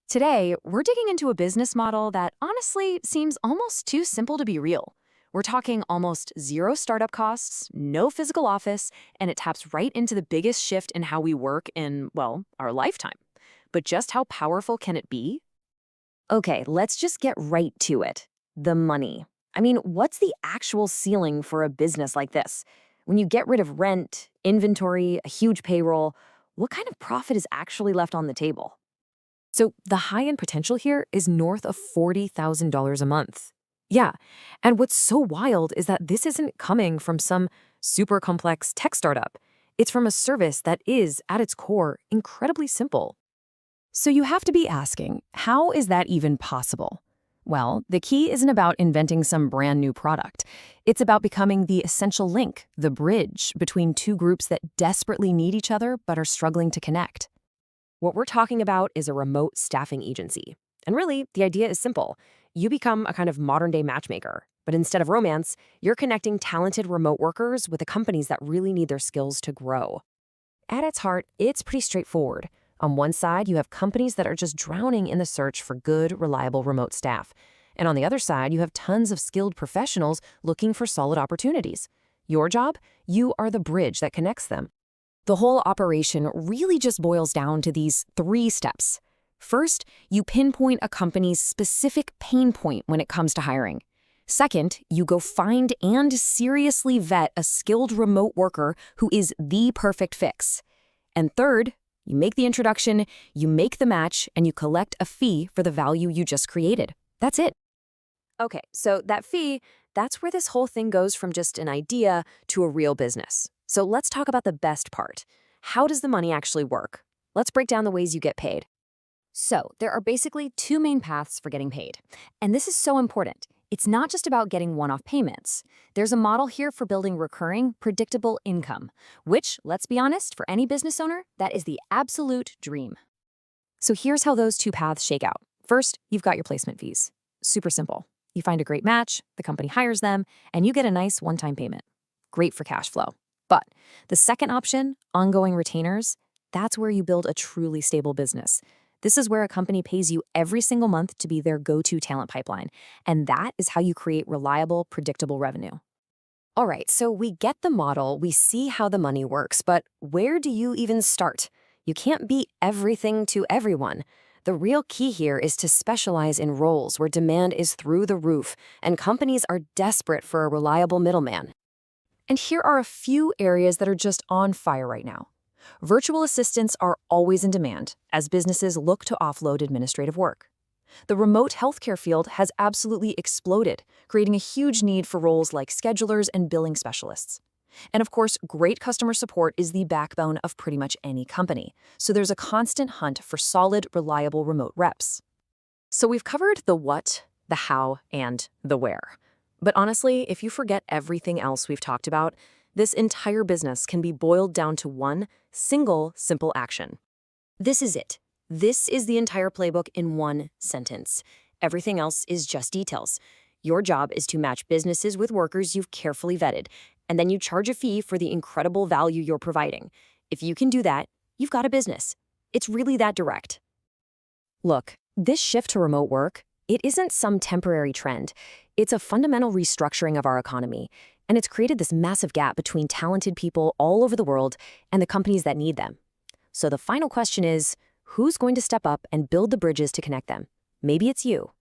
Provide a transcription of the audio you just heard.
Today, we're digging into a business model that honestly seems almost too simple to be real. We're talking almost zero startup costs, no physical office, and it taps right into the biggest shift in how we work in, well, our lifetime. But just how powerful can it be? Okay, let's just get right to it. The money. I mean, what's the actual ceiling for a business like this? When you get rid of rent, inventory, a huge payroll, what kind of profit is actually left on the table? So the high-end potential here is north of $40,000 a month. Yeah, and what's so wild is that this isn't coming from some super complex tech startup. It's from a service that is, at its core, incredibly simple. So you have to be asking, how is that even possible? Well, the key isn't about inventing some brand new product. It's about becoming the essential link, the bridge between two groups that desperately need each other but are struggling to connect. What we're talking about is a remote staffing agency. And really, the idea is simple. You become a kind of modern-day matchmaker. But instead of romance, you're connecting talented remote workers with the companies that really need their skills to grow. At its heart, it's pretty straightforward. On one side, you have companies that are just drowning in the search for good, reliable remote staff. And on the other side, you have tons of skilled professionals looking for solid opportunities. Your job? You are the bridge that connects them. The whole operation really just boils down to these three steps. First, you pinpoint a company's specific pain point when it comes to hiring. Second, you go find and seriously vet a skilled remote worker who is the perfect fix. And third, you make the introduction, you make the match, and you collect a fee for the value you just created. That's it. Okay, so that fee, that's where this whole thing goes from just an idea to a real business. So let's talk about the best part. How does the money actually work? Let's break down the ways you get paid. So there are basically two main paths for getting paid. And this is so important. It's not just about getting one-off payments. There's a model here for building recurring, predictable income, which, let's be honest, for any business owner, that is the absolute dream. So here's how those two paths shake out. First, you've got your placement fees. Super simple. You find a great match, the company hires them, and you get a nice one-time payment. Great for cash flow. But the second option, ongoing retainers, that's where you build a truly stable business. This is where a company pays you every single month to be their go-to talent pipeline. And that is how you create reliable, predictable revenue. All right, so we get the model, we see how the money works, but where do you even start? You can't be everything to everyone. The real key here is to specialize in roles where demand is through the roof, and companies are desperate for a reliable middleman. And here are a few areas that are just on fire right now. Virtual assistants are always in demand as businesses look to offload administrative work. The remote healthcare field has absolutely exploded, creating a huge need for roles like schedulers and billing specialists. And of course, great customer support is the backbone of pretty much any company, so there's a constant hunt for solid, reliable remote reps. So we've covered the what, the how, and the where. But honestly, if you forget everything else we've talked about, this entire business can be boiled down to one single, simple action. This is it. This is the entire playbook in one sentence. Everything else is just details. Your job is to match businesses with workers you've carefully vetted, and then you charge a fee for the incredible value you're providing. If you can do that, you've got a business. It's really that direct. Look, this shift to remote work, it isn't some temporary trend. It's a fundamental restructuring of our economy, and it's created this massive gap between talented people all over the world and the companies that need them. So the final question is, who's going to step up and build the bridges to connect them? Maybe it's you.